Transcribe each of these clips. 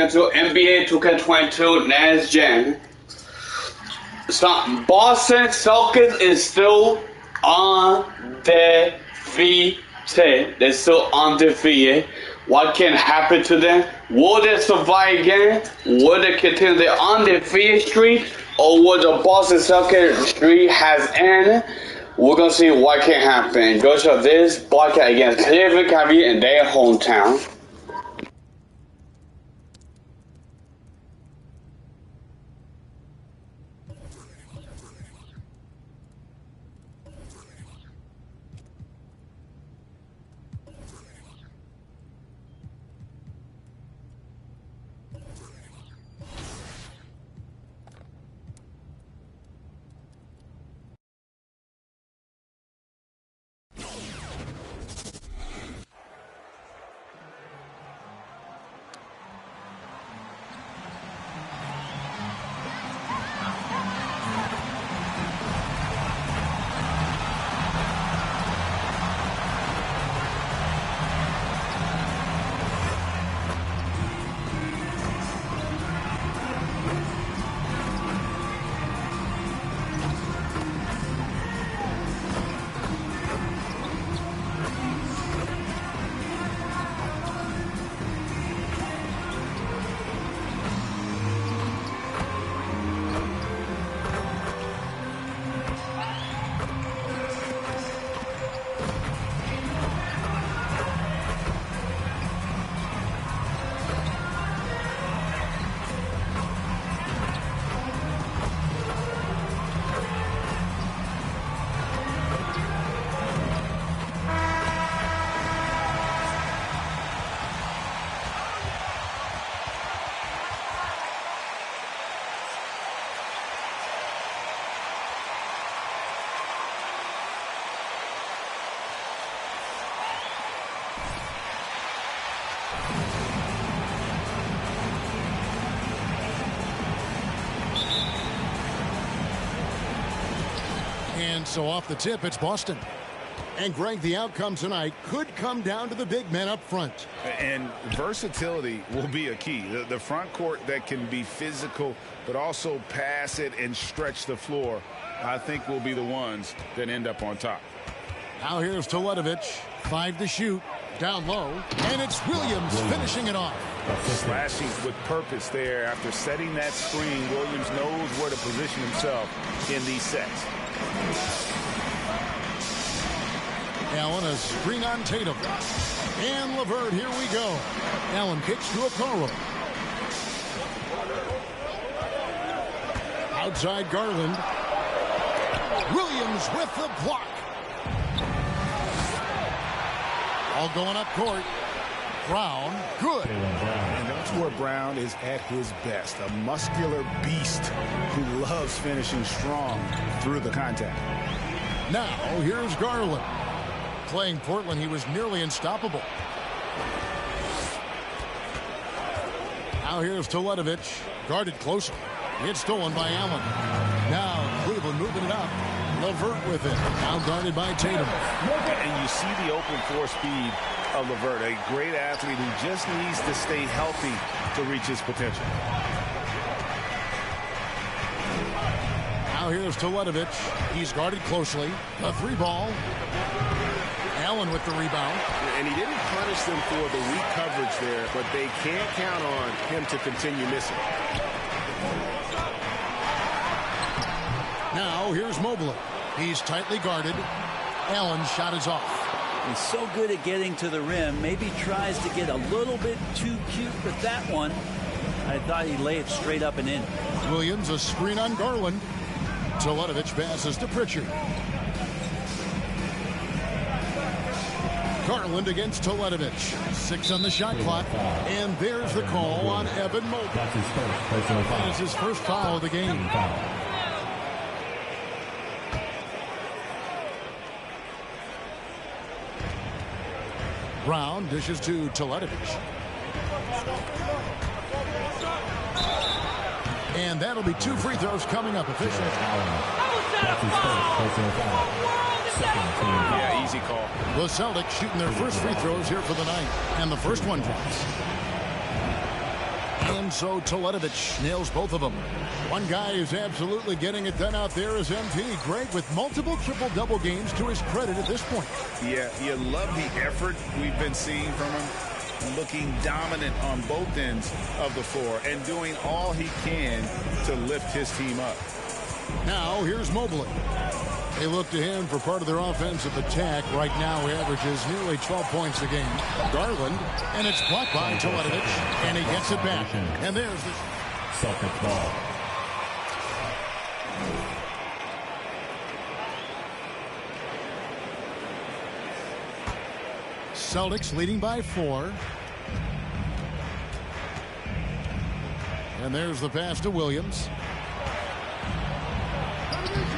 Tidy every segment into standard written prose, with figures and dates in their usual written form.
into NBA 2K22 next gen. Boston Celtics is still undefeated. They're still undefeated. What can happen to them? Will they survive again? Will they continue their undefeated streak? Or will the Boston Celtics streak has ended? We're going to see what can happen. Go to this podcast against Cleveland Cavaliers in their hometown. And so off the tip, it's Boston. And Greg, the outcome tonight could come down to the big men up front. And versatility will be a key. The front court that can be physical, but also pass it and stretch the floor, I think will be the ones that end up on top. Now here's Teletovic. 5 to shoot. Down low. And it's Williams finishing it off. Slashing with purpose there. After setting that screen, Williams knows where to position himself in these sets. Allen, a screen on Tatum. And LeVert, here we go. Allen kicks to Okoro. Outside Garland. Williams with the block. All going up court. Brown, good. And that's where Brown is at his best. A muscular beast who loves finishing strong through the contact. Now, here's Garland. Playing Portland, he was nearly unstoppable. Now here's Teletovic. Guarded closer. It's stolen by Allen. Now Cleveland moving it up. LeVert with it. Now guarded by Tatum. And you see the open floor speed of LeVert, a great athlete who just needs to stay healthy to reach his potential. Now here's Teletovic. He's guarded closely. A 3-ball. Allen with the rebound. And he didn't punish them for the weak coverage there, but they can't count on him to continue missing. Now here's Mobley. He's tightly guarded. Allen's shot is off. He's so good at getting to the rim. Maybe tries to get a little bit too cute with that one. I thought he'd lay it straight up and in. Williams, a screen on Garland. Teletovic passes to Pritchard. Garland against Teletovic. 6 on the shot clock. And there's the call on Evan Mobley. That is his first foul of the game. Brown dishes to Teletovic. And that'll be 2 free throws coming up. Official. Yeah, easy call. The Celtics shooting their first free throws here for the night. And the first one drops. And so Teletovic nails both of them. One guy who's absolutely getting it done out there is MP. Greg with multiple triple-double games to his credit at this point. Yeah, you love the effort we've been seeing from him. Looking dominant on both ends of the floor and doing all he can to lift his team up. Now here's Mobley. They look to him for part of their offensive attack. Right now he averages nearly 12 points a game. Garland, and it's blocked by Teletovic, and he gets it back. And there's the Celtics ball. Celtics leading by 4. And there's the pass to Williams.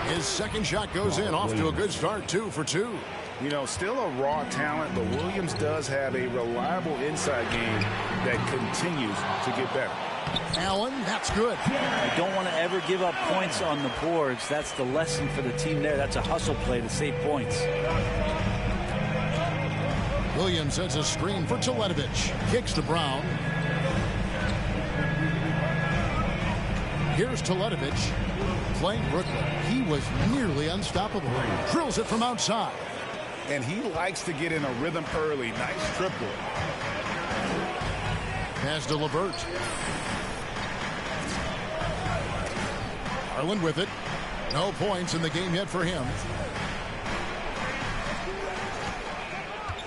His second shot goes in, off to a good start, 2 for 2. You know, still a raw talent, but Williams does have a reliable inside game that continues to get better. Allen, that's good. I don't want to ever give up points on the boards. That's the lesson for the team there. That's a hustle play to save points. Williams sets a screen for Teletovic. Kicks to Brown. Here's Teletovic playing Brooklyn. He was nearly unstoppable. Drills it from outside. And he likes to get in a rhythm early. Nice triple. Pass to LeVert. Garland with it. No points in the game yet for him.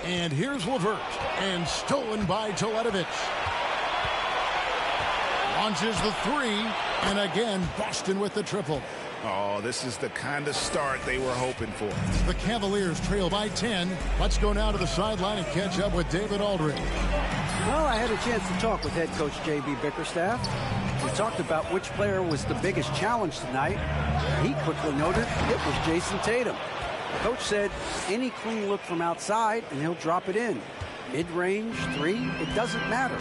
And here's LeVert. And stolen by Teletovic. Launches the 3. And again, Boston with the triple. Oh, this is the kind of start they were hoping for. The Cavaliers trail by 10. Let's go now to the sideline and catch up with David Aldridge. Well, I had a chance to talk with head coach J.B. Bickerstaff. We talked about which player was the biggest challenge tonight. He quickly noted it was Jason Tatum. The coach said any clean look from outside and he'll drop it in. Mid-range, 3, it doesn't matter.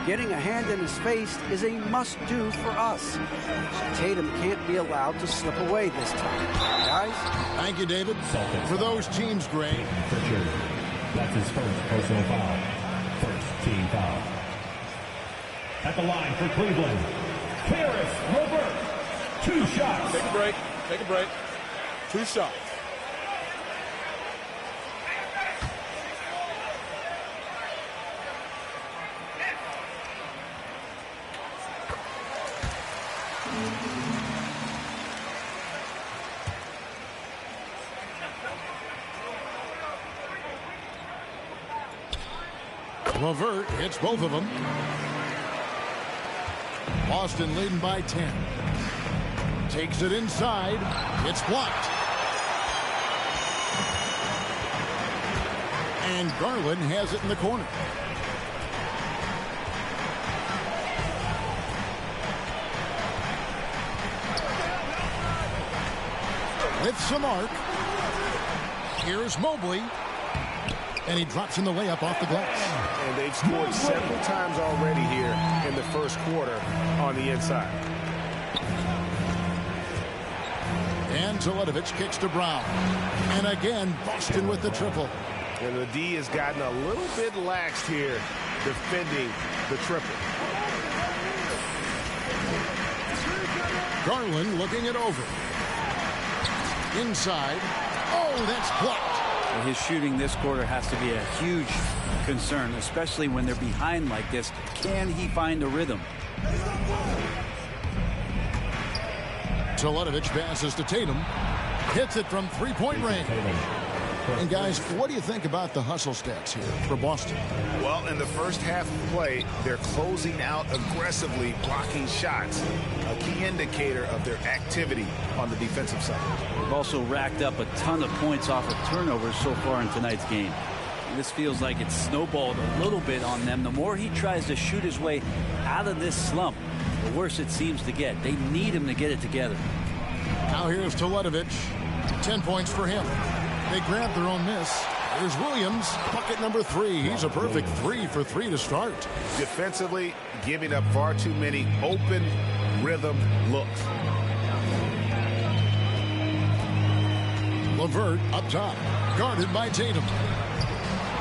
Getting a hand in his face is a must-do for us. So Tatum can't be allowed to slip away this time. Guys? Thank you, David. Celtics. For those teams, Gray. Pritchard. That's his first personal foul. First team foul. At the line for Cleveland, Karis LeVert. 2 shots. Take a break. Take a break. 2 shots. LeVert hits both of them. Boston leading by 10. Takes it inside. It's blocked. And Garland has it in the corner. With some arc. Here's Mobley. And he drops in the layup off the glass. And they've scored several times already here in the first quarter on the inside. And Teletovic kicks to Brown. And again, Boston with the triple. And the D has gotten a little bit laxed here defending the triple. Garland looking it over. Inside. Oh, that's blocked. His shooting this quarter has to be a huge concern, especially when they're behind like this. Can he find a rhythm? Teletovic passes to Tatum. Hits it from three-point range. And guys, what do you think about the hustle stats here for Boston? Well, in the first half of play, they're closing out aggressively, blocking shots. A key indicator of their activity on the defensive side. They've also racked up a ton of points off of turnovers so far in tonight's game. And this feels like it's snowballed a little bit on them. The more he tries to shoot his way out of this slump, the worse it seems to get. They need him to get it together. Now here's Teletovic. 10 points for him. They grab their own miss. There's Williams, bucket number 3. He's a perfect 3 for 3 to start. Defensively, giving up far too many open rhythm looks. LeVert up top, guarded by Tatum.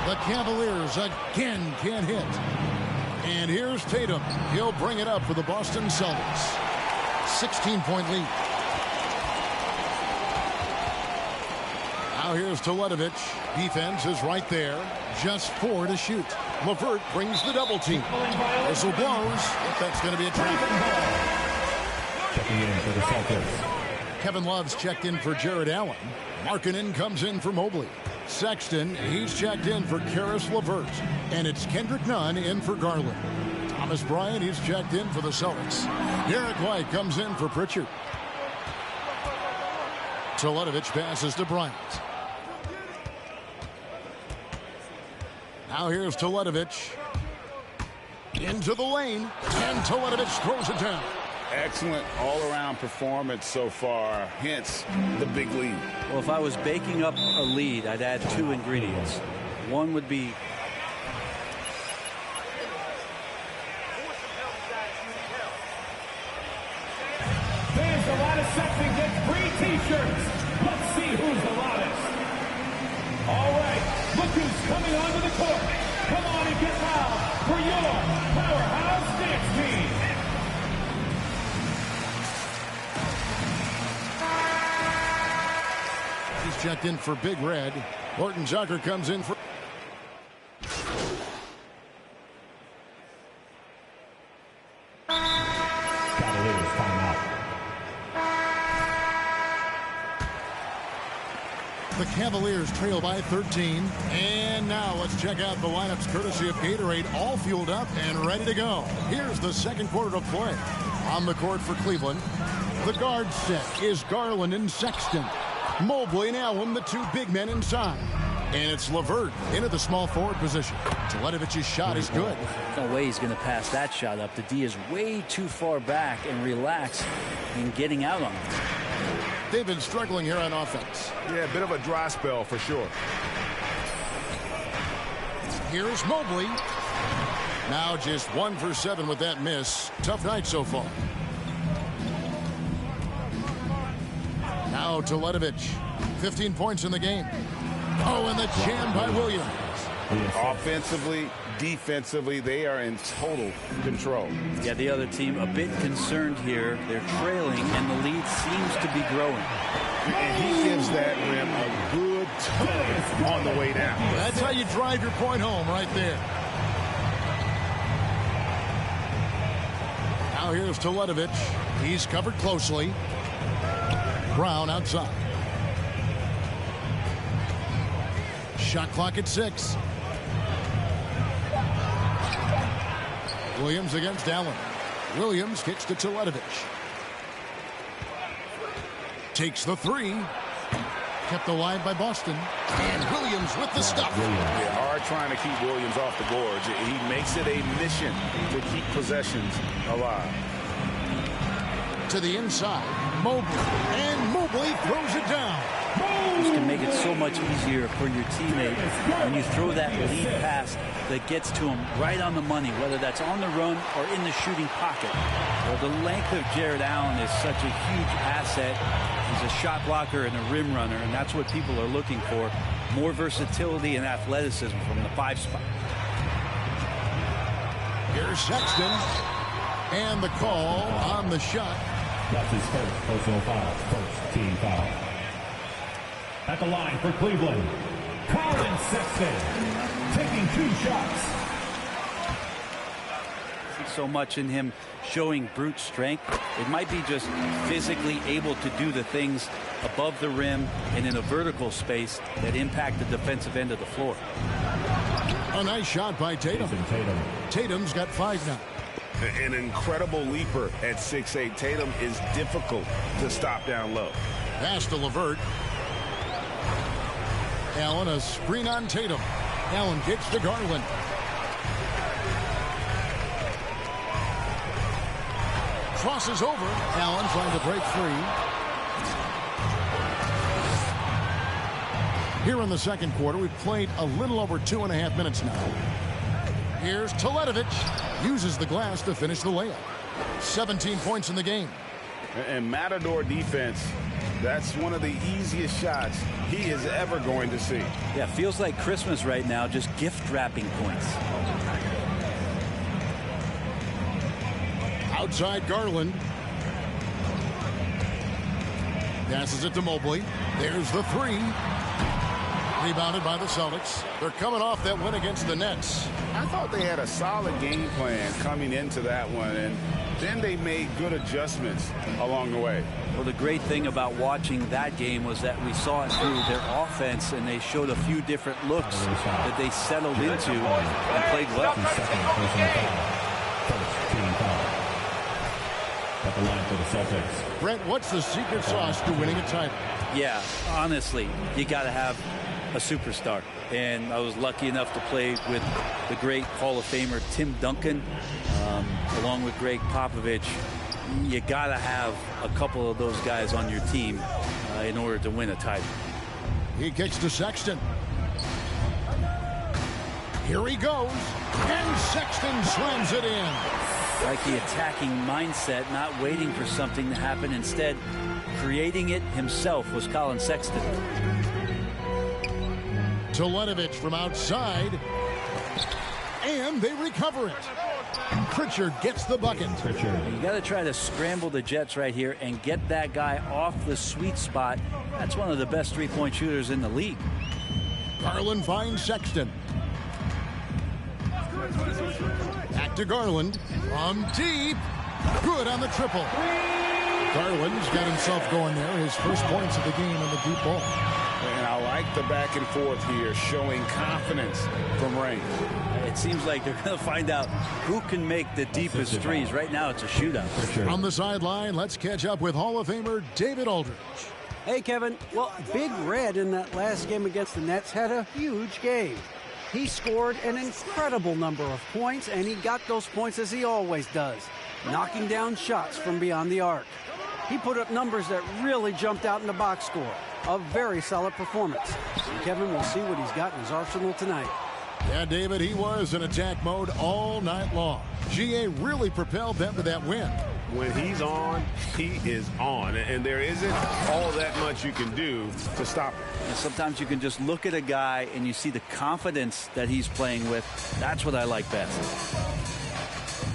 The Cavaliers again can't hit. And here's Tatum. He'll bring it up for the Boston Celtics. 16-point lead. Now here's Teletovic. Defense is right there. Just 4 to shoot. LeVert brings the double team. Whistle blows. That's going to be a trap. Checking in for the Celtics. Kevin Love's checked in for Jared Allen. Markkanen comes in for Mobley. Sexton, he's checked in for Karis LeVert. And it's Kendrick Nunn in for Garland. Thomas Bryant, he's checked in for the Celtics. Derek White comes in for Pritchard. Teletovic passes to Bryant. Now here's Teletovic. Into the lane. And Teletovic throws it down. Excellent all-around performance so far, hence the big lead. Well, if I was baking up a lead, I'd add 2 ingredients. One would be There's the loudest section gets free T-shirts. Let's see who's the loudest. All right, look who's coming onto the court. Come on and get loud for your Powerhouse Dance Team. He's checked in for Big Red. Horton Tucker comes in for... Cavaliers timeout. The Cavaliers trail by 13. And now let's check out the lineups courtesy of Gatorade, all fueled up and ready to go. Here's the second quarter of play. On the court for Cleveland, the guard set is Garland and Sexton. Mobley and Allen, the 2 big men inside. And it's LeVert into the small forward position. Teletovic's shot is good. no way he's going to pass that shot up. The D is way too far back and relaxed in getting out on it. They've been struggling here on offense. Yeah, a bit of a dry spell for sure. Here's Mobley. Now just 1 for 7 with that miss. Tough night so far. Now Teletovic. 15 points in the game. Oh, and the jam by Williams. Offensively, defensively, they are in total control. Yeah, the other team a bit concerned here. They're trailing, and the lead seems to be growing. And he gives that rim a good tug on the way down. That's how you drive your point home right there. Now here's Teletovic. He's covered closely. Brown outside. Shot clock at 6. Williams against Allen. Williams kicks to Teletovic. Takes the 3. Kept alive by Boston. And Williams with the stuff. They are trying to keep Williams off the boards. He makes it a mission to keep possessions alive. To the inside. Mobley. And Mobley throws it down. This can make it so much easier for your teammate when you throw that lead pass that gets to him right on the money, whether that's on the run or in the shooting pocket. Well, the length of Jared Allen is such a huge asset. He's a shot blocker and a rim runner, and that's what people are looking for. More versatility and athleticism from the 5 spot. Here's Sexton. And the call on the shot. That's his first personal foul. First team foul. At the line for Cleveland, Colin Sexton taking 2 shots. So much in him showing brute strength. It might be just physically able to do the things above the rim and in a vertical space that impact the defensive end of the floor. A nice shot by Tatum. Tatum's got 5 now. An incredible leaper at 6'8". Tatum is difficult to stop down low. Pass to LeVert. Allen, a screen on Tatum. Allen kicks to Garland. Crosses over. Allen trying to break free. Here in the second quarter, we've played a little over 2.5 minutes now. Here's Teletovic. Uses the glass to finish the layup. 17 points in the game. And Matador defense, that's one of the easiest shots he is ever going to see. Yeah, feels like Christmas right now, just gift wrapping points. Outside Garland. Passes it to Mobley. There's the three. Rebounded by the Celtics. They're coming off that win against the Nets. I thought they had a solid game plan coming into that one, and then they made good adjustments along the way. Well, the great thing about watching that game was that we saw it through their offense, and they showed a few different looks that they settled into and played well. At the line for the Celtics. Brent, what's the secret sauce to winning a title? Yeah, honestly, you got to have a superstar. And I was lucky enough to play with the great Hall of Famer Tim Duncan, along with Greg Popovich. You got to have a couple of those guys on your team in order to win a title. He kicks to Sexton. Here he goes. And Sexton slams it in. Like the attacking mindset, not waiting for something to happen. Instead, creating it himself was Colin Sexton. Teletovic from outside. And they recover it. Pritchard gets the bucket. You got to try to scramble the Jets right here and get that guy off the sweet spot. That's one of the best three-point shooters in the league. Garland finds Sexton. Back to Garland. From deep. Good on the triple. Garland's got himself going there. His first points of the game in the deep ball. And I like the back and forth here, showing confidence from range. It seems like they're going to find out who can make the deepest threes. Right now, it's a shootout. From the sideline, let's catch up with Hall of Famer David Aldridge. Hey, Kevin. Well, Big Red in that last game against the Nets had a huge game. He scored an incredible number of points, and he got those points as he always does, knocking down shots from beyond the arc. He put up numbers that really jumped out in the box score. A very solid performance. And Kevin will see what he's got in his arsenal tonight. Yeah, David, he was in attack mode all night long. GA really propelled them to that win. When he's on, he is on. And there isn't all that much you can do to stop him. And sometimes you can just look at a guy and you see the confidence that he's playing with. That's what I like best.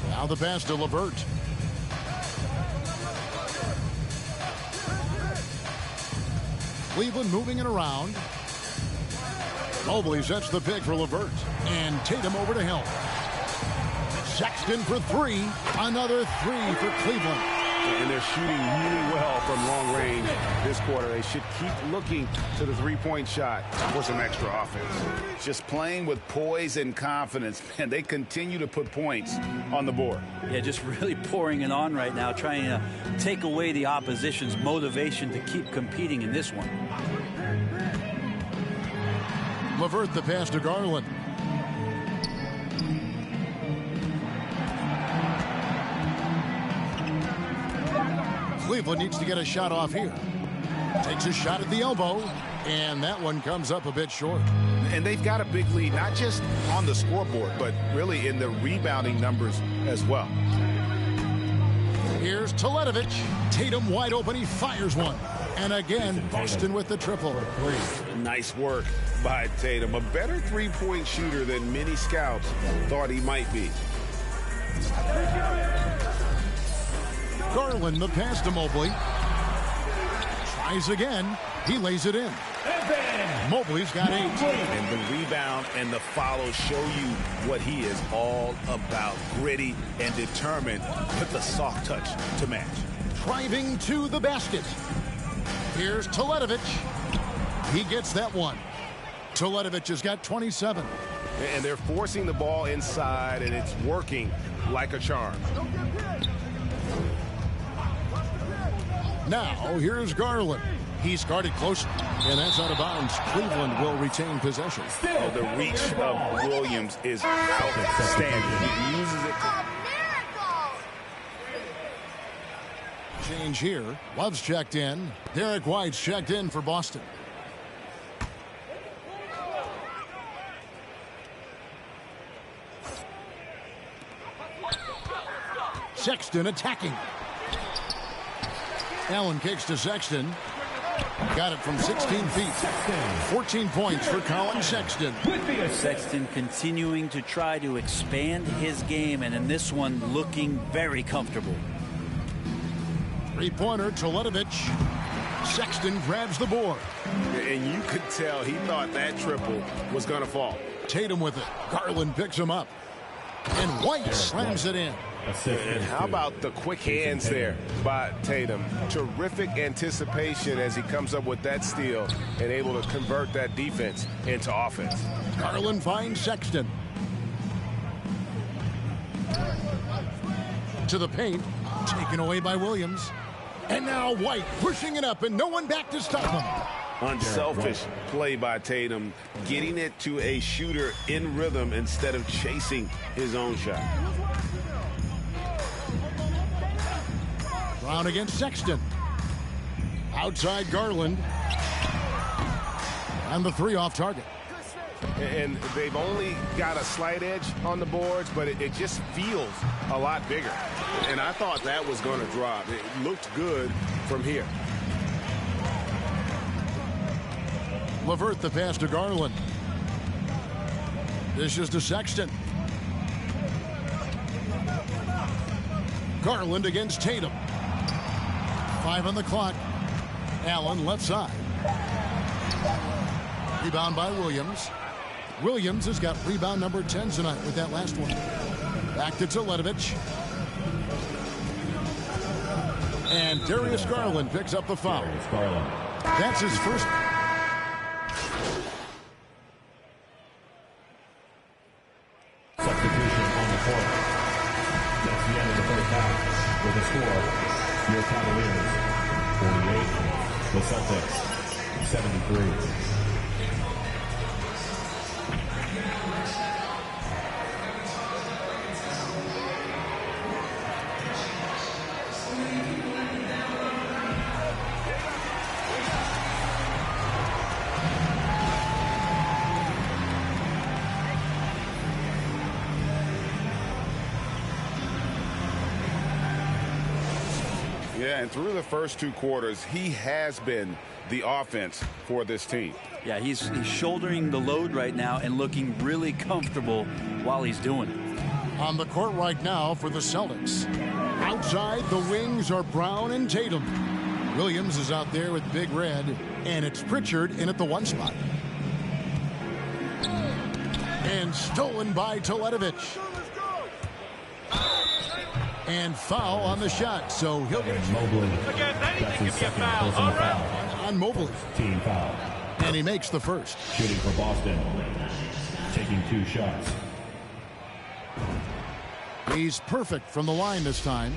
Now the pass to LeVert. Cleveland moving it around. Mobley sets the pick for LeVert. And Tatum over to help. Sexton for three. Another three for Cleveland. And they're shooting really well from long range this quarter. They should keep looking to the three-point shot for some extra offense. Just playing with poise and confidence, and they continue to put points on the board. Yeah, just really pouring it on right now, trying to take away the opposition's motivation to keep competing in this one. LeVert the pass to Garland. Cleveland needs to get a shot off here. Takes a shot at the elbow, and that one comes up a bit short. And they've got a big lead, not just on the scoreboard, but really in the rebounding numbers as well. Here's Teletovic. Tatum wide open. He fires one. And again, Boston with the triple. Nice work by Tatum. A better three-point shooter than many scouts thought he might be. Garland the pass to Mobley. Tries again. He lays it in. Mobley's got 8. And the rebound and the follow show you what he is all about. Gritty and determined with the soft touch to match. Driving to the basket. Here's Teletovic. He gets that one. Teletovic has got 27. And they're forcing the ball inside, and it's working like a charm. Now, here's Garland. He's guarded close, and that's out of bounds. Cleveland will retain possession. Oh, the reach of Williams is outstanding. He uses it. Change here. Love's checked in. Derek White's checked in for Boston. Sexton attacking. Allen kicks to Sexton. Got it from 16 feet. 14 points for Colin Sexton. Sexton continuing to try to expand his game, and in this one looking very comfortable. Three-pointer, Teletovic. Sexton grabs the board. And you could tell he thought that triple was going to fall. Tatum with it. Garland picks him up. And White slams it in. And how about the quick hands there by Tatum? Terrific anticipation as he comes up with that steal and able to convert that defense into offense. Garland finds Sexton. To the paint. Taken away by Williams. And now White pushing it up and no one back to stop him. Unselfish play by Tatum, getting it to a shooter in rhythm instead of chasing his own shot. Brown against Sexton. Outside Garland. And the three off target. And they've only got a slight edge on the boards, but it just feels a lot bigger. And I thought that was going to drop. It looked good from here. LeVert the pass to Garland. This is to Sexton. Garland against Tatum. 5 on the clock. Allen left side. Rebound by Williams. Williams has got rebound number 10 tonight with that last one. Back to Teletovic. And Darius Garland picks up the foul. That's his first. Substitution on the court. That's the end of the first half. With a score, your Cavaliers 48, the Celtics 73. Yeah, and through the first two quarters, he has been the offense for this team. Yeah, he's shouldering the load right now and looking really comfortable while he's doing it. On the court right now for the Celtics. Outside, the wings are Brown and Tatum. Williams is out there with Big Red, and it's Pritchard in at the 1 spot. And stolen by Teletovic. And foul on the shot, so he'll get Mobley. Again, anything can be a foul. All right. on Mobley. Team foul. And he makes the first. Shooting for Boston. Taking 2 shots. He's perfect from the line this time.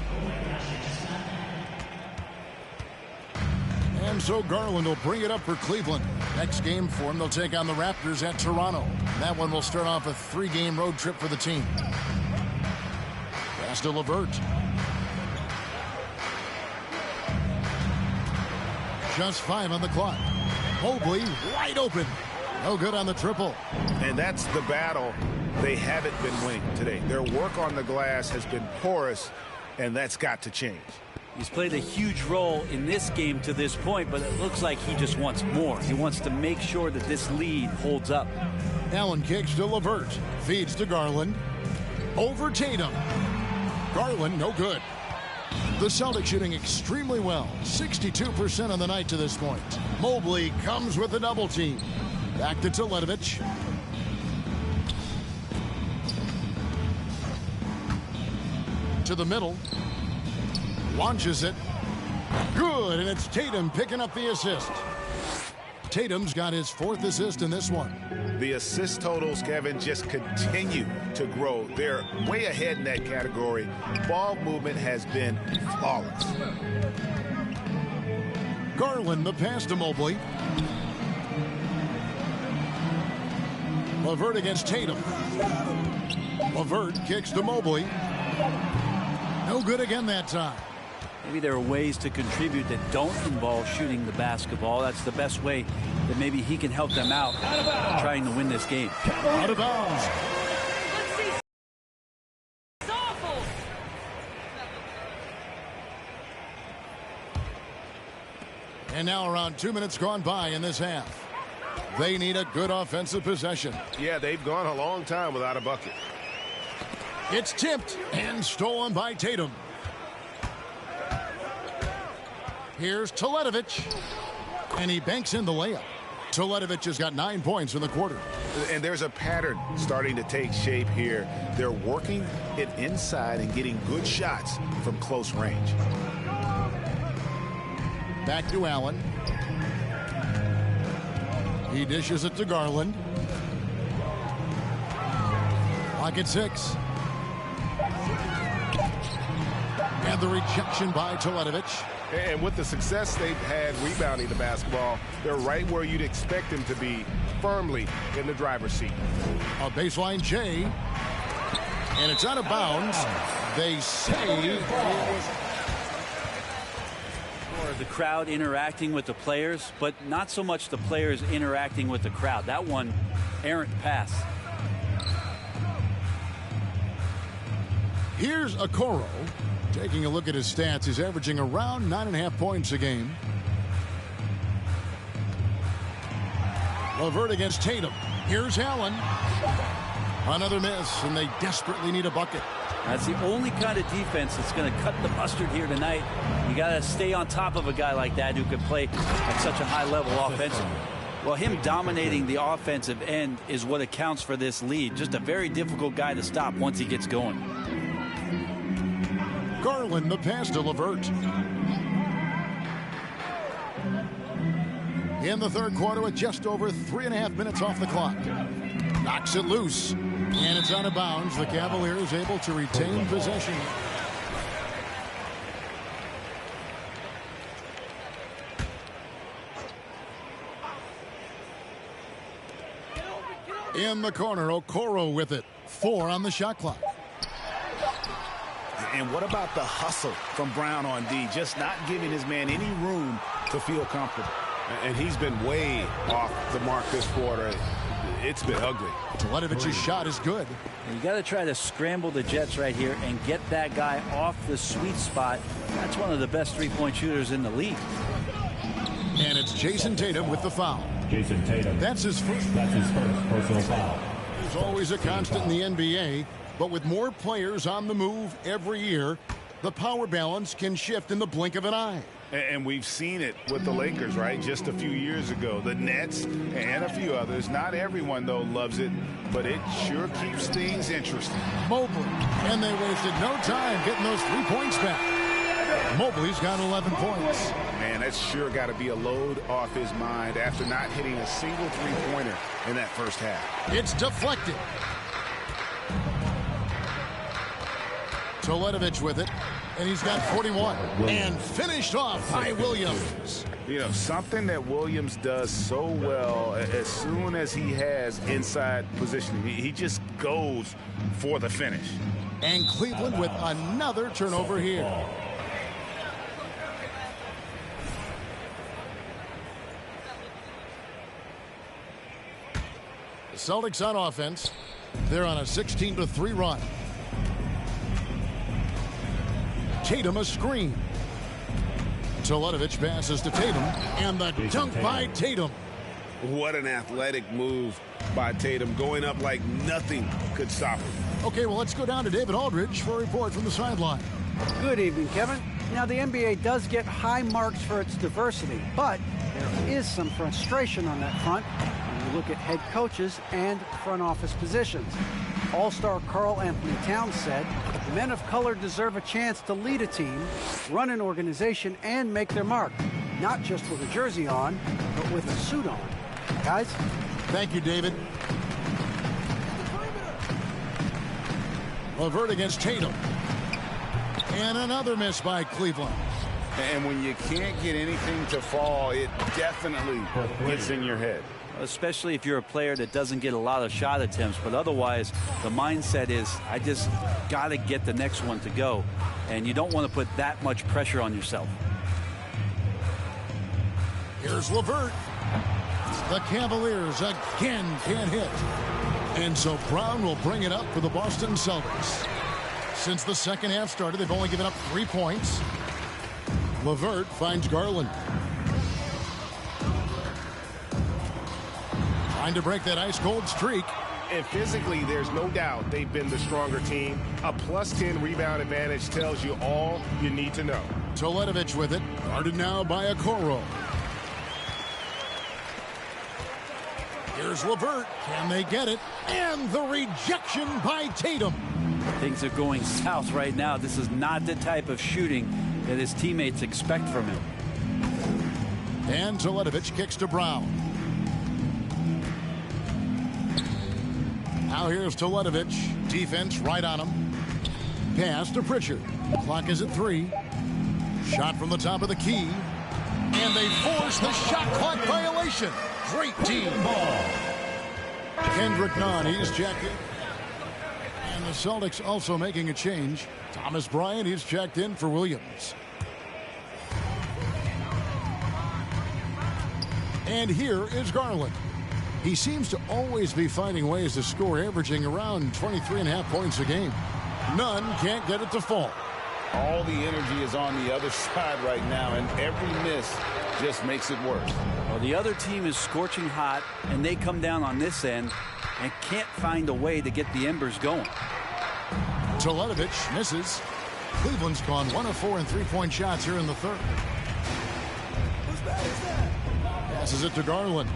And so Garland will bring it up for Cleveland. Next game for him, they'll take on the Raptors at Toronto. That one will start off a 3-game road trip for the team. Pass to LeVert. Just 5 on the clock. Mobley wide open. No good on the triple. And that's the battle they haven't been winning today. Their work on the glass has been porous, and that's got to change. He's played a huge role in this game to this point, but it looks like he just wants more. He wants to make sure that this lead holds up. Allen kicks to LeVert. Feeds to Garland. Over Tatum. Garland, no good. The Celtics shooting extremely well. 62% on the night to this point. Mobley comes with a double team. Back to Teletovic. To the middle. Launches it. Good, and it's Tatum picking up the assist. Tatum's got his 4th assist in this one. The assist totals, Kevin, just continue to grow. They're way ahead in that category. Ball movement has been flawless. Garland, the pass to Mobley. LeVert against Tatum. LeVert kicks to Mobley. No good again that time. Maybe there are ways to contribute that don't involve shooting the basketball. That's the best way that maybe he can help them out trying to win this game. Out of bounds. And now around 2 minutes gone by in this half. They need a good offensive possession. Yeah, they've gone a long time without a bucket. It's tipped and stolen by Tatum. Here's Teletovic. And he banks in the layup. Teletovic has got 9 points in the quarter. And there's a pattern starting to take shape here. They're working it inside and getting good shots from close range. Back to Allen. He dishes it to Garland. Pocket 6. And the rejection by Teletovic. And with the success they've had rebounding the basketball, they're right where you'd expect them to be, firmly in the driver's seat. A baseline J. And it's out of bounds. They say it was... Or the crowd interacting with the players, but not so much the players interacting with the crowd. That one, errant pass. Here's Okoro. Taking a look at his stats, he's averaging around 9.5 points a game. LeVert against Tatum. Here's Allen. Another miss, and they desperately need a bucket. That's the only kind of defense that's going to cut the mustard here tonight. You got to stay on top of a guy like that who can play at such a high level offensively. Well, him dominating the offensive end is what accounts for this lead. Just a very difficult guy to stop once he gets going. Garland, the pass to LeVert. In the third quarter with just over 3.5 minutes off the clock. Knocks it loose. And it's out of bounds. The Cavaliers able to retain possession. In the corner, Okoro with it. 4 on the shot clock. And what about the hustle from Brown on D? Just not giving his man any room to feel comfortable. And he's been way off the mark this quarter. It's been ugly. Teletovic's shot is good. You got to try to scramble the Jets right here and get that guy off the sweet spot. That's one of the best three-point shooters in the league. And it's Jason Tatum with the foul. Jason Tatum. That's his first personal foul. There's always a constant in the NBA, but with more players on the move every year, the power balance can shift in the blink of an eye. And we've seen it with the Lakers, right? Just a few years ago. The Nets and a few others. Not everyone, though, loves it, but it sure keeps things interesting. Mobley, and they wasted no time getting those 3 points back. Mobley's got 11 points. Man, that's sure got to be a load off his mind after not hitting a single three-pointer in that first half. It's deflected. Teletovic with it, and he's got 41. And finished off by Williams. You know, something that Williams does so well as soon as he has inside positioning, he just goes for the finish. And Cleveland with another turnover here. The Celtics on offense. They're on a 16-3 run. Tatum a screen. Teletovic passes to Tatum, and the dunk by Tatum. What an athletic move by Tatum, going up like nothing could stop him. Okay, well, let's go down to David Aldridge for a report from the sideline. Good evening, Kevin. Now, the NBA does get high marks for its diversity, but there is some frustration on that front when you look at head coaches and front office positions. All-star Karl Anthony Towns said, men of color deserve a chance to lead a team, run an organization, and make their mark. Not just with a jersey on, but with a suit on. Guys? Thank you, David. LeVert against Tatum. And another miss by Cleveland. And when you can't get anything to fall, it definitely gets in your head. Especially if you're a player that doesn't get a lot of shot attempts, but otherwise the mindset is I just got to get the next one to go, and you don't want to put that much pressure on yourself. Here's LeVert. The Cavaliers again can't hit, and so Brown will bring it up for the Boston Celtics. Since the second half started, they've only given up 3 points. LeVert finds Garland. trying to break that ice-cold streak. And physically, there's no doubt they've been the stronger team. A +10 rebound advantage tells you all you need to know. Teletovic with it, guarded now by Okoro. Here's LeVert. Can they get it? And the rejection by Tatum. Things are going south right now. This is not the type of shooting that his teammates expect from him. And Teletovic kicks to Brown. Now here's Teletovic. Defense right on him. Pass to Pritchard. Clock is at 3. Shot from the top of the key. And they force the shot clock violation. Great team ball. Kendrick Nunn, he's checked in. And the Celtics also making a change. Thomas Bryant, he's checked in for Williams. And here is Garland. He seems to always be finding ways to score, averaging around 23.5 points a game. Nunn can't get it to fall. All the energy is on the other side right now, and every miss just makes it worse. Well, the other team is scorching hot, and they come down on this end and can't find a way to get the embers going. Teletovic misses. Cleveland's gone 1 of 4 in three-point shots here in the third. Passes it to Garland.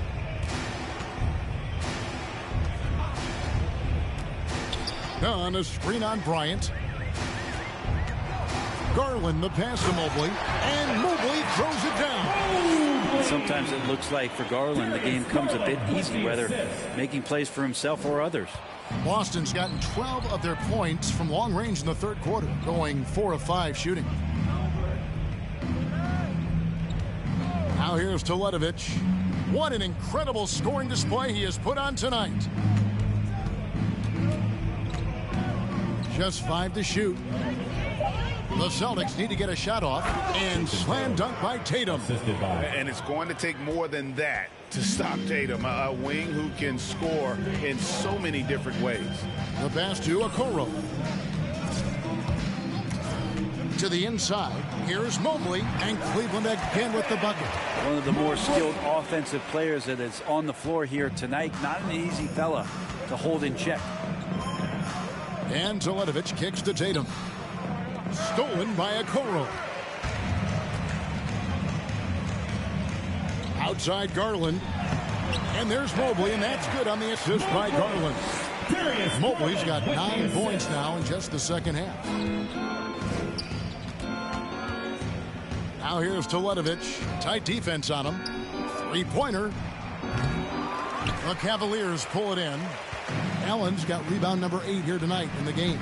On a screen on Bryant. Garland the pass to Mobley, and Mobley throws it down. Sometimes it looks like for Garland the game comes a bit easy, whether making plays for himself or others. Boston's gotten 12 of their points from long range in the third quarter, going 4 of 5 shooting. Now here's Teletovic. What an incredible scoring display he has put on tonight. Just 5 to shoot. The Celtics need to get a shot off, and slam dunk by Tatum. And it's going to take more than that to stop Tatum, a wing who can score in so many different ways. The pass to Okoro. To the inside, here's Mobley, and Cleveland again with the bucket. One of the more skilled offensive players that is on the floor here tonight. Not an easy fella to hold in check. And Teletovic kicks to Tatum. Stolen by Okoro. Outside Garland. And there's Mobley, and that's good on the assist by Garland. Mobley's got 9 points now in just the second half. Now here's Teletovic. Tight defense on him. 3-pointer. The Cavaliers pull it in. Allen's got rebound number 8 here tonight in the game.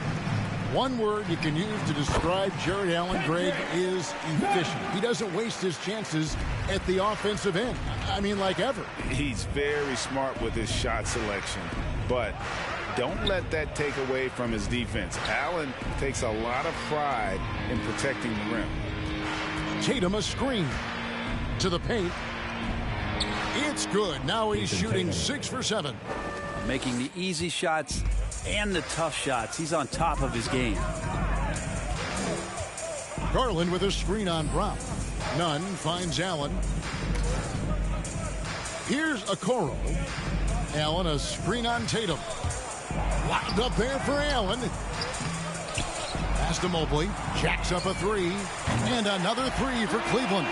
One word you can use to describe Jared Allen, Greg, is efficient. He doesn't waste his chances at the offensive end. I mean, like ever. He's very smart with his shot selection, but don't let that take away from his defense. Allen takes a lot of pride in protecting the rim. Tatum a screen to the paint. It's good. Now he's shooting 6 for 7. Making the easy shots and the tough shots. He's on top of his game. Garland with a screen on Brown. Nunn finds Allen. Here's Okoro. Allen a screen on Tatum. Lobbed up there for Allen. Pass to Mobley. Jacks up a 3. And another 3 for Cleveland.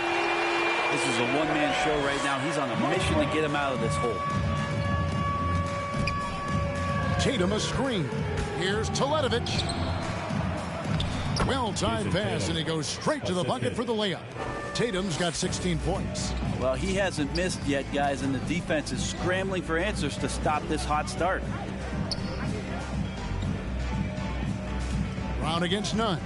This is a one-man show right now. He's on a mission to get him out of this hole. Tatum a screen. Here's Teletovic. Well-timed pass, and he goes straight to the bucket for the layup. Tatum's got 16 points. Well, he hasn't missed yet, guys, and the defense is scrambling for answers to stop this hot start. Brown against Nunn.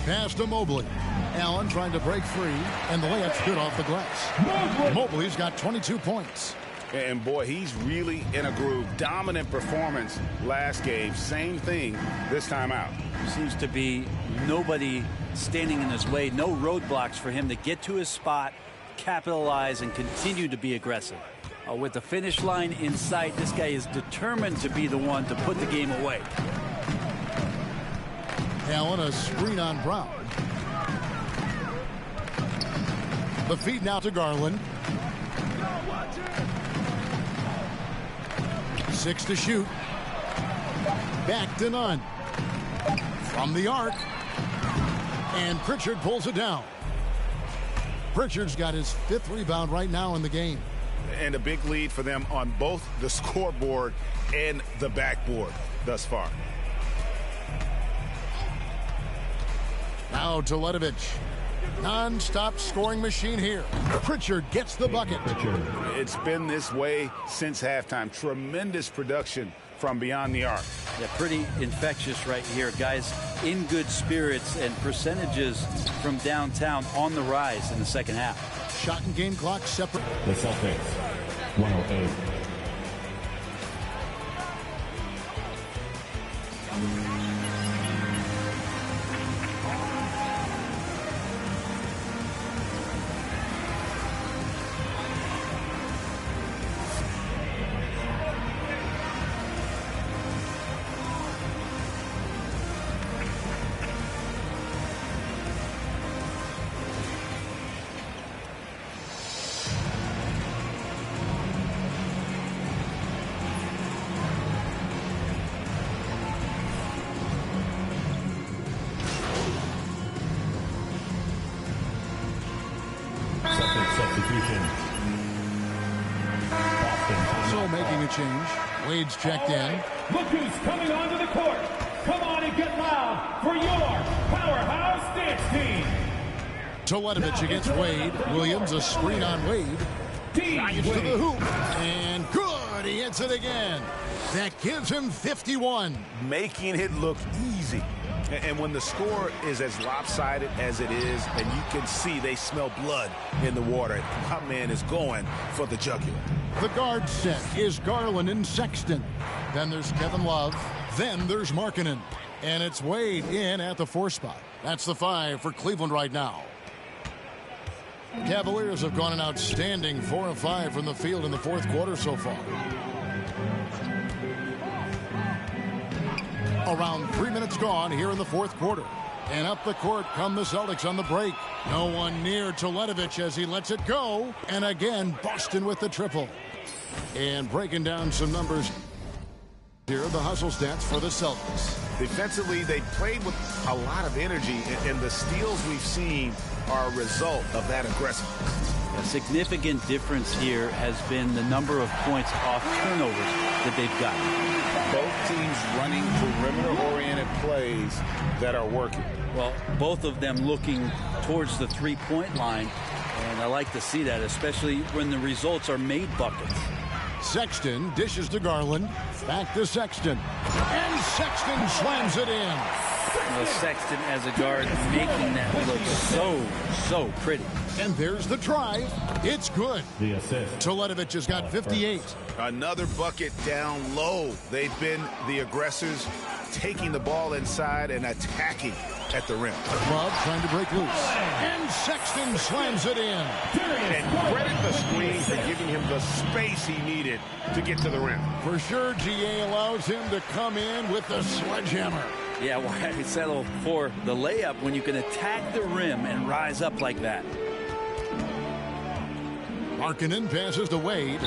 Pass to Mobley. Allen trying to break free, and the layup's good off the glass. Mobley's got 22 points. And boy, he's really in a groove. Dominant performance last game. Same thing this time out. Seems to be nobody standing in his way. No roadblocks for him to get to his spot, capitalize, and continue to be aggressive. With the finish line in sight, this guy is determined to be the one to put the game away. Allen a screen on Brown. The feed now to Garland. Six to shoot. Back to none. From the arc. And Pritchard pulls it down. Pritchard's got his 5th rebound right now in the game. And a big lead for them on both the scoreboard and the backboard thus far. Now Teletovic. Non-stop scoring machine here. Pritchard gets the bucket. It's been this way since halftime. Tremendous production from beyond the arc. Yeah, pretty infectious right here. Guys in good spirits, and percentages from downtown on the rise in the second half. Shot and game clock separate. The Celtics, 108. Substitution. So making a change. Wade's checked in. Look who's coming onto the court. Come on and get loud for your powerhouse dance team. Teletovic against Wade. Williams a screen on Wade. Drives to the hoop. And good. He hits it again. That gives him 51. Making it look easy. And when the score is as lopsided as it is, and you can see they smell blood in the water, my man is going for the jugular. The guard set is Garland and Sexton. Then there's Kevin Love. Then there's Markkanen. And it's Wade in at the 4 spot. That's the 5 for Cleveland right now. Cavaliers have gone an outstanding 4 of 5 from the field in the 4th quarter so far. Around 3 minutes gone here in the 4th quarter. And up the court come the Celtics on the break. No one near Teletovic as he lets it go. And again, Boston with the triple. And breaking down some numbers here, the hustle stats for the Celtics. Defensively, they played with a lot of energy, and the steals we've seen are a result of that aggressiveness. A significant difference here has been the number of points off turnovers that they've gotten. Both teams running perimeter-oriented plays that are working. Well, both of them looking towards the three-point line, and I like to see that, especially when the results are made buckets. Sexton dishes to Garland. Back to Sexton. And Sexton slams it in. You know, Sexton as a guard making that look so pretty. And there's the drive. It's good. The assist. Teletovic has got 58. Another bucket down low. They've been the aggressors, taking the ball inside and attacking at the rim. Love trying to break loose. And Sexton slams it in. And credit the screen for giving him the space he needed to get to the rim. For sure, GA allows him to come in with the sledgehammer. Yeah, why settle for the layup when you can attack the rim and rise up like that? Markkanen passes to Wade.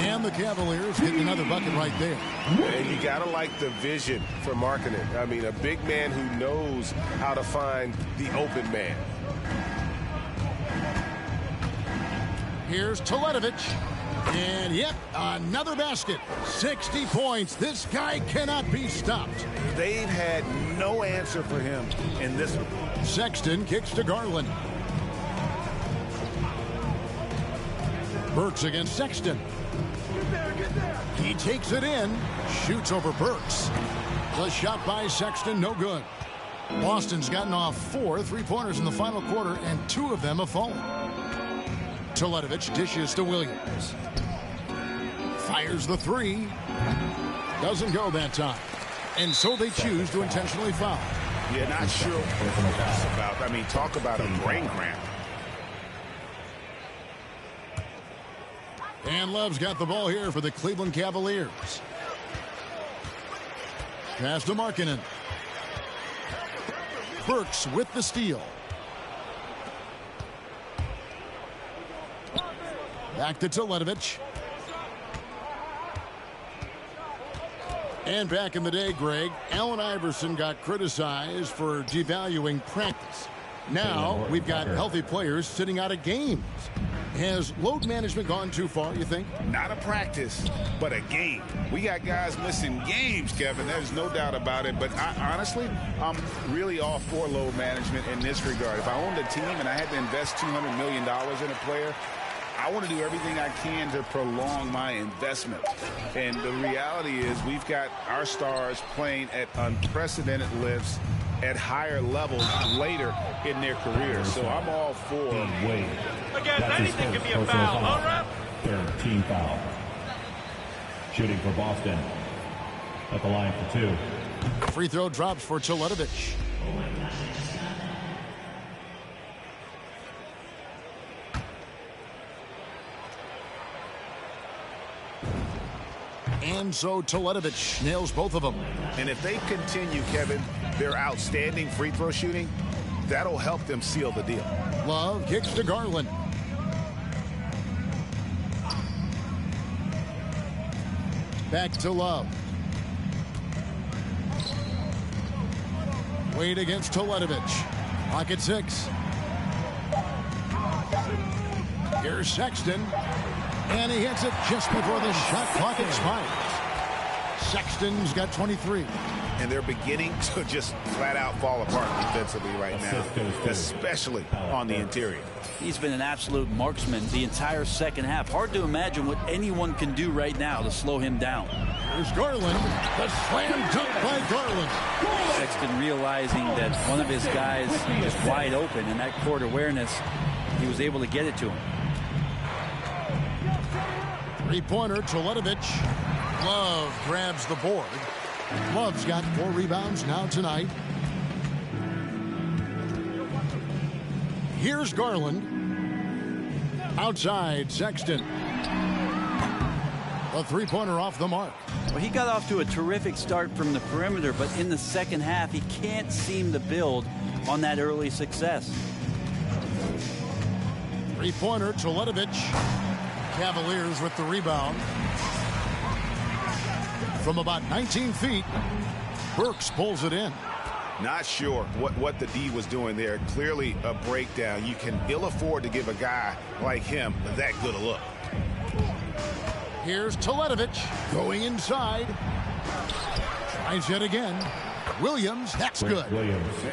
And the Cavaliers hit another bucket right there. And you got to like the vision for Markkanen. I mean, a big man who knows how to find the open man. Here's Teletovic. And yep, another basket. 60 points. This guy cannot be stopped. They've had no answer for him in this one. Sexton kicks to Garland. Burks against Sexton. He takes it in. Shoots over Burks. The shot by Sexton, no good. Boston's gotten off 4 3-pointers in the final quarter, and 2 of them have fallen. Teletovic dishes to Williams. Fires the 3. Doesn't go that time. And so they choose to intentionally foul. Yeah, not sure what that's about. I mean, talk about a brain cramp. And Love's got the ball here for the Cleveland Cavaliers. Pass to Markkanen. Burks with the steal. Back to Teletovic. And back in the day, Greg, Allen Iverson got criticized for devaluing practice. Now we've got healthy players sitting out of games. Has load management gone too far, you think? Not a practice, but a game. We got guys missing games, Kevin. There's no doubt about it. But honestly, I'm really all for load management in this regard. If I owned a team and I had to invest $200 million in a player, I want to do everything I can to prolong my investment. And the reality is we've got our stars playing at unprecedented lifts at higher levels later in their career. So I'm all for Wade. Again, anything can be a foul, all right? Third team foul. Shooting for Boston. At the line for 2. Free throw drops for Teletovic. And so Teletovic nails both of them. And if they continue, Kevin, their outstanding free throw shooting, that'll help them seal the deal. Love kicks to Garland. Back to Love. Wade against Teletovic. Pocket 6. Here's Sexton. And he hits it just before the shot clock expires. Sexton's got 23. And they're beginning to just flat out fall apart defensively right now, especially on the interior. He's been an absolute marksman the entire second half. Hard to imagine what anyone can do right now to slow him down. There's Garland. The slam dunk by Garland. Sexton realizing that one of his guys is wide open, and that court awareness, he was able to get it to him. Three-pointer, Teletovic. Love grabs the board. Love's got 4 rebounds now tonight. Here's Garland. Outside, Sexton. A three-pointer off the mark. Well, he got off to a terrific start from the perimeter, but in the second half, he can't seem to build on that early success. Three-pointer, Teletovic. Cavaliers with the rebound. From about 19 feet, Burks pulls it in. Not sure what the D was doing there. Clearly a breakdown. You can ill afford to give a guy like him that good a look. Here's Teletovic going inside. Tries yet again. Williams, that's good.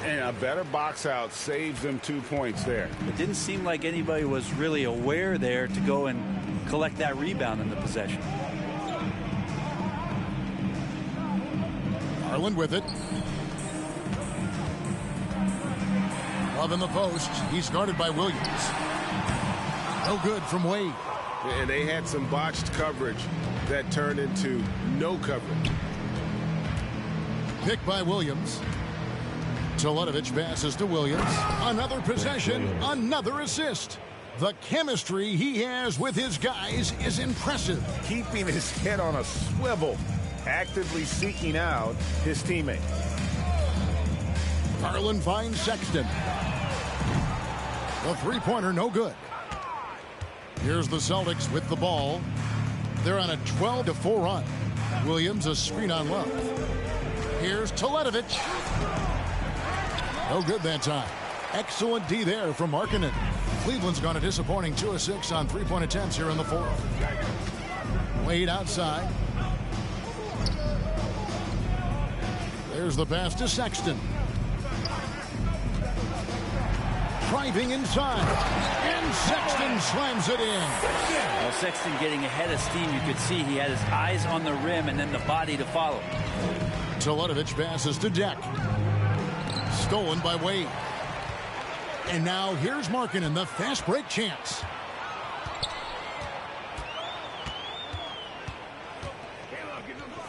And a better box out saves them 2 points there. It didn't seem like anybody was really aware there to go and collect that rebound in the possession. Garland with it. Love in the post. He's guarded by Williams. No good from Wade. And they had some botched coverage that turned into no coverage. Pick by Williams. Teletovic passes to Williams. Another possession, another assist. The chemistry he has with his guys is impressive. Keeping his head on a swivel, actively seeking out his teammate. Garland finds Sexton. The three-pointer, no good. Here's the Celtics with the ball. They're on a 12-4 run. Williams a screen on Love. Here's Teletovic. No good that time. Excellent D there from Markkanen. Cleveland's gone a disappointing 2 of 6 on three-point attempts here in the fourth. Wade outside. There's the pass to Sexton. Driving inside. And Sexton slams it in. Well, Sexton getting ahead of steam. You could see he had his eyes on the rim and then the body to follow. Teletovic passes to Deck. Stolen by Wade. And now here's Markkanen, the fast break chance.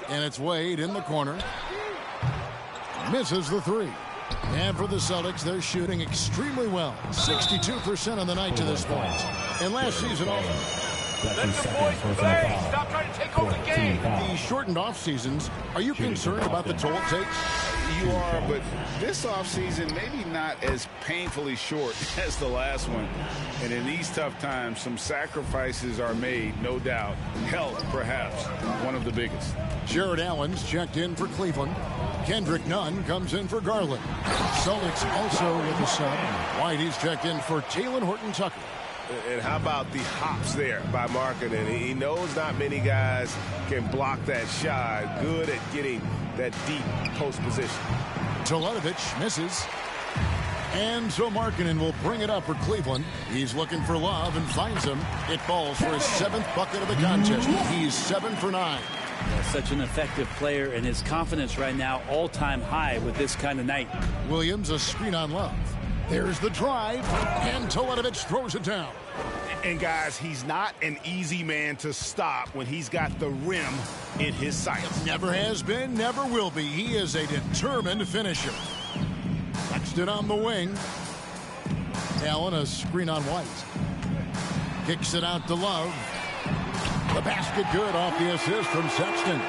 And it's Wade in the corner. Misses the three. And for the Celtics, they're shooting extremely well. 62% on the night to this point. And last season also. Let the boys play. Stop trying to take over the game. These shortened off seasons, are you concerned about the toll it takes? You are, but this offseason maybe not as painfully short as the last one. And in these tough times, some sacrifices are made, no doubt. Health, perhaps, one of the biggest. Jared Allen's checked in for Cleveland. Kendrick Nunn comes in for Garland. Celtics also with a sub. Whitey's checked in for Talen Horton-Tucker. And how about the hops there by Markkanen? He knows not many guys can block that shot. Good at getting that deep post position. Teletovic misses. And so Markkanen will bring it up for Cleveland. He's looking for Love and finds him. It falls for his 7th bucket of the contest. He's 7 for 9. Such an effective player, and his confidence right now all-time high with this kind of night. Williams a screen on Love. There's the drive, and Teletovic throws it down. And guys, he's not an easy man to stop when he's got the rim in his sights. Never has been, never will be. He is a determined finisher. Sexton on the wing. Allen a screen on White. Kicks it out to Love. The basket good off the assist from Sexton.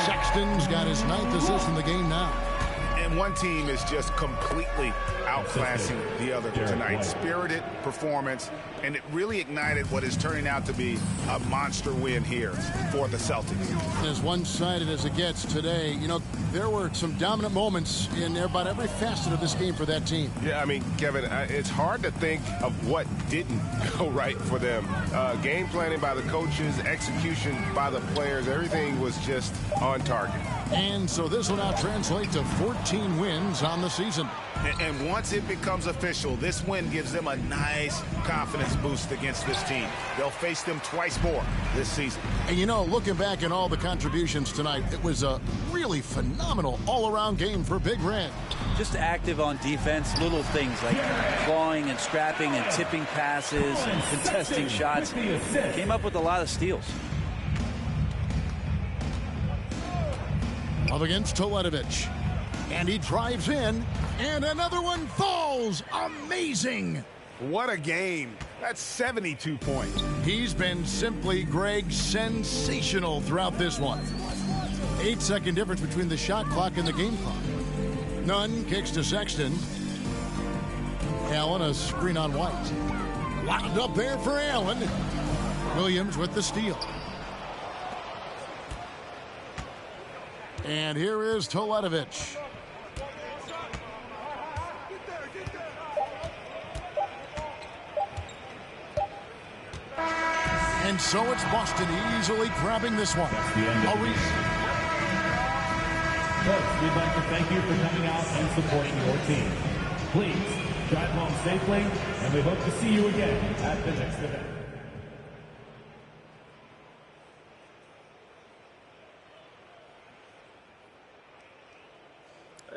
Sexton's got his 9th assist in the game now. And one team is just completely outclassing the other tonight. Spirited performance, and it really ignited what is turning out to be a monster win here for the Celtics. As one-sided as it gets today, you know, there were some dominant moments in about every facet of this game for that team. Yeah, I mean, Kevin, it's hard to think of what didn't go right for them. Game planning by the coaches, execution by the players, everything was just on target. And so this will now translate to 14 wins on the season. And once it becomes official, this win gives them a nice confidence boost against this team. They'll face them twice more this season. And you know, looking back at all the contributions tonight, it was a really phenomenal all-around game for Big Red. Just active on defense, little things like clawing and scrapping and tipping passes and contesting shots. Came up with a lot of steals. Up against Teletovic. And he drives in, and another one falls. Amazing. What a game. That's 72 points. He's been simply, Greg, sensational throughout this one. 8-second difference between the shot clock and the game clock. Nunn kicks to Sexton. Allen a screen on White. Locked up there for Allen. Williams with the steal. And here is Teletovic. And so it's Boston easily grabbing this one. Folks, we'd like to thank you for coming out and supporting your team. Please drive home safely, and we hope to see you again at the next event.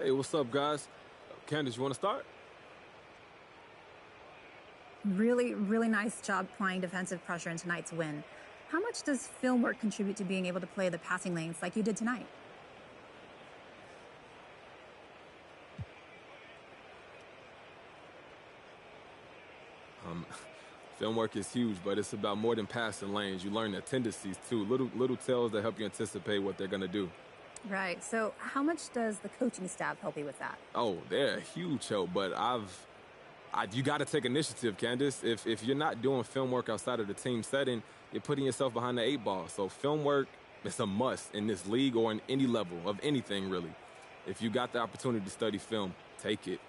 Hey, what's up, guys? Candace, you want to start? Really, really nice job applying defensive pressure in tonight's win. How much does film work contribute to being able to play the passing lanes like you did tonight? Film work is huge, but it's about more than passing lanes. You learn their tendencies, too. Little tells that help you anticipate what they're going to do. Right. So how much does the coaching staff help you with that? Oh, they're a huge help, but you got to take initiative, Candace. If you're not doing film work outside of the team setting, you're putting yourself behind the 8 ball. So film work is a must in this league or in any level of anything, really. If you got the opportunity to study film, take it.